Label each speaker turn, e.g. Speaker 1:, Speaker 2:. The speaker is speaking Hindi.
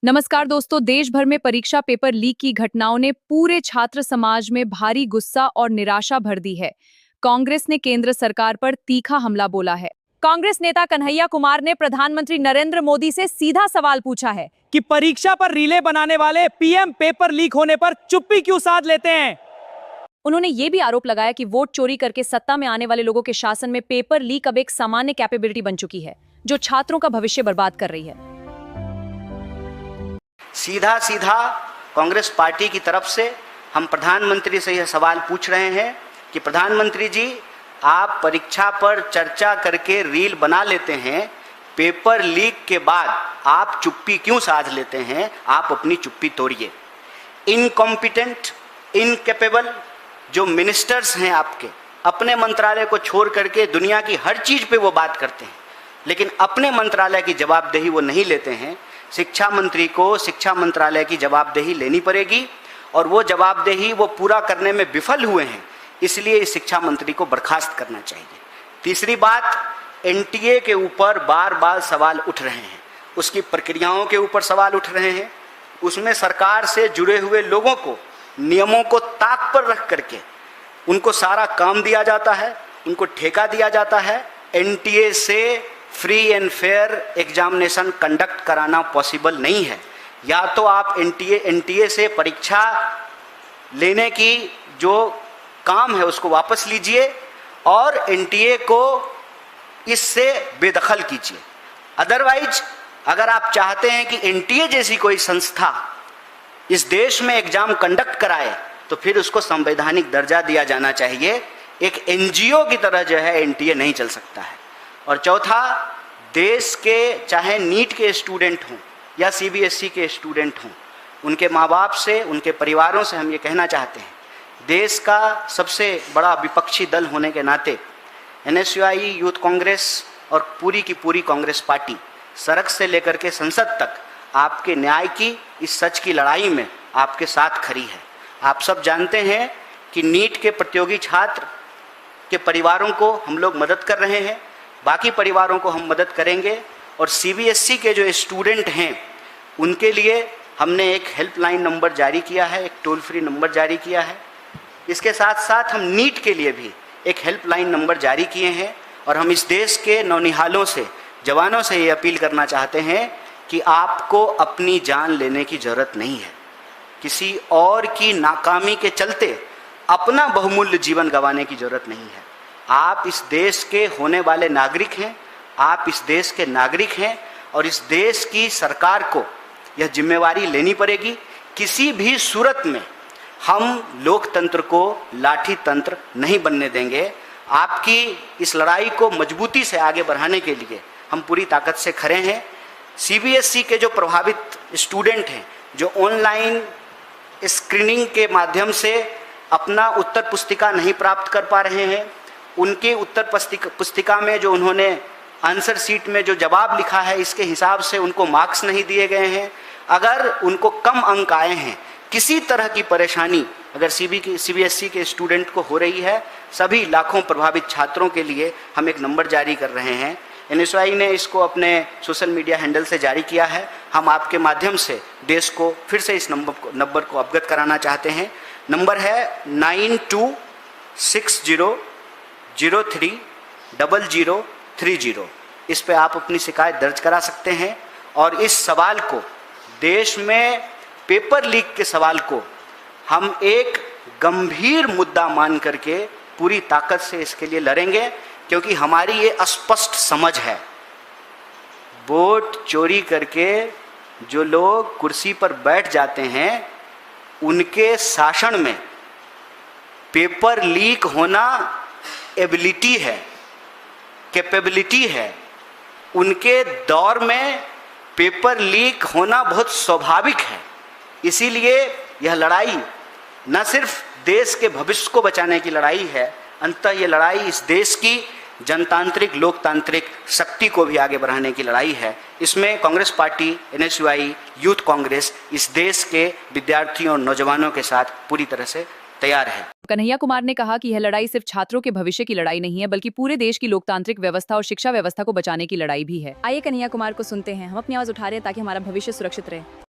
Speaker 1: नमस्कार दोस्तों, देश भर में परीक्षा पेपर लीक की घटनाओं ने पूरे छात्र समाज में भारी गुस्सा और निराशा भर दी है। कांग्रेस ने केंद्र सरकार पर तीखा हमला बोला है। कांग्रेस नेता कन्हैया कुमार ने प्रधानमंत्री नरेंद्र मोदी से सीधा सवाल पूछा है
Speaker 2: कि परीक्षा पर रिले बनाने वाले पीएम पेपर लीक होने पर चुप्पी क्यों साध लेते हैं।
Speaker 1: उन्होंने ये भी आरोप लगाया कि वोट चोरी करके सत्ता में आने वाले लोगों के शासन में पेपर लीक अब एक सामान्य कैपेबिलिटी बन चुकी है, जो छात्रों का भविष्य बर्बाद कर रही है।
Speaker 3: सीधा सीधा कांग्रेस पार्टी की तरफ से हम प्रधानमंत्री से यह सवाल पूछ रहे हैं कि प्रधानमंत्री जी, आप परीक्षा पर चर्चा करके रील बना लेते हैं, पेपर लीक के बाद आप चुप्पी क्यों साध लेते हैं? आप अपनी चुप्पी तोड़िए। इनकॉम्पिटेंट, इनकेपेबल जो मिनिस्टर्स हैं आपके, अपने मंत्रालय को छोड़ करके दुनिया की हर चीज़ पे वो बात करते हैं, लेकिन अपने मंत्रालय की जवाबदेही वो नहीं लेते हैं। शिक्षा मंत्री को शिक्षा मंत्रालय की जवाबदेही लेनी पड़ेगी और वो जवाबदेही वो पूरा करने में विफल हुए हैं, इसलिए इस शिक्षा मंत्री को बर्खास्त करना चाहिए। तीसरी बात, एनटीए के ऊपर बार बार सवाल उठ रहे हैं, उसकी प्रक्रियाओं के ऊपर सवाल उठ रहे हैं, उसमें सरकार से जुड़े हुए लोगों को नियमों को ताक पर रख करके उनको सारा काम दिया जाता है, उनको ठेका दिया जाता है। एनटीए से free and fair examination conduct कराना पॉसिबल नहीं है। या तो आप एनटीए से परीक्षा लेने की जो काम है उसको वापस लीजिए और एनटीए को इससे बेदखल कीजिए। अदरवाइज अगर आप चाहते हैं कि एनटीए जैसी कोई संस्था इस देश में एग्जाम कंडक्ट कराए तो फिर उसको संवैधानिक दर्जा दिया जाना चाहिए। एक एनजीओ की तरह जो है एनटीए नहीं चल सकता है। और चौथा, देश के चाहे नीट के स्टूडेंट हों या सीबीएसई के स्टूडेंट हों, उनके माँ बाप से, उनके परिवारों से हम ये कहना चाहते हैं, देश का सबसे बड़ा विपक्षी दल होने के नाते एनएसयूआई, यूथ कांग्रेस और पूरी की पूरी कांग्रेस पार्टी सड़क से लेकर के संसद तक आपके न्याय की, इस सच की लड़ाई में आपके साथ खड़ी है। आप सब जानते हैं कि नीट के प्रतियोगी छात्र के परिवारों को हम लोग मदद कर रहे हैं, बाकी परिवारों को हम मदद करेंगे। और सीबीएसई के जो स्टूडेंट हैं उनके लिए हमने एक हेल्पलाइन नंबर जारी किया है, एक टोल फ्री नंबर जारी किया है। इसके साथ साथ हम नीट के लिए भी एक हेल्पलाइन नंबर जारी किए हैं और हम इस देश के नौनिहालों से, जवानों से ये अपील करना चाहते हैं कि आपको अपनी जान लेने की ज़रूरत नहीं है। किसी और की नाकामी के चलते अपना बहुमूल्य जीवन गंवाने की ज़रूरत नहीं है। आप इस देश के होने वाले नागरिक हैं, आप इस देश के नागरिक हैं और इस देश की सरकार को यह जिम्मेवारी लेनी पड़ेगी। किसी भी सूरत में हम लोकतंत्र को लाठी तंत्र नहीं बनने देंगे। आपकी इस लड़ाई को मजबूती से आगे बढ़ाने के लिए हम पूरी ताकत से खड़े हैं। सीबीएसई के जो प्रभावित स्टूडेंट हैं, जो ऑनलाइन स्क्रीनिंग के माध्यम से अपना उत्तर पुस्तिका नहीं प्राप्त कर पा रहे हैं, उनके उत्तर पुस्तिका में जो उन्होंने आंसर शीट में जो जवाब लिखा है इसके हिसाब से उनको मार्क्स नहीं दिए गए हैं, अगर उनको कम अंक आए हैं, किसी तरह की परेशानी अगर सीबीएसई के स्टूडेंट को हो रही है, सभी लाखों प्रभावित छात्रों के लिए हम एक नंबर जारी कर रहे हैं। एनएसयूआई ने इसको अपने सोशल मीडिया हैंडल से जारी किया है। हम आपके माध्यम से देश को फिर से इस नंबर को अवगत कराना चाहते हैं। नंबर है 9260030030। इस पे आप अपनी शिकायत दर्ज करा सकते हैं और इस सवाल को, देश में पेपर लीक के सवाल को हम एक गंभीर मुद्दा मान करके पूरी ताकत से इसके लिए लड़ेंगे, क्योंकि हमारी ये स्पष्ट समझ है, वोट चोरी करके जो लोग कुर्सी पर बैठ जाते हैं उनके शासन में पेपर लीक होना एबिलिटी है, कैपेबिलिटी है। उनके दौर में पेपर लीक होना बहुत स्वाभाविक है। इसीलिए यह लड़ाई न सिर्फ देश के भविष्य को बचाने की लड़ाई है, अंततः ये लड़ाई इस देश की जनतांत्रिक, लोकतांत्रिक शक्ति को भी आगे बढ़ाने की लड़ाई है। इसमें Congress party, NSUI, youth Congress इस देश के विद्यार्थियों और नौजवानों के साथ पूरी तरह से तैयार है।
Speaker 1: कन्हैया कुमार ने कहा कि यह लड़ाई सिर्फ छात्रों के भविष्य की लड़ाई नहीं है, बल्कि पूरे देश की लोकतांत्रिक व्यवस्था और शिक्षा व्यवस्था को बचाने की लड़ाई भी है। आइए कन्हैया कुमार को सुनते हैं। हम अपनी आवाज उठा रहे हैं ताकि हमारा भविष्य सुरक्षित रहे।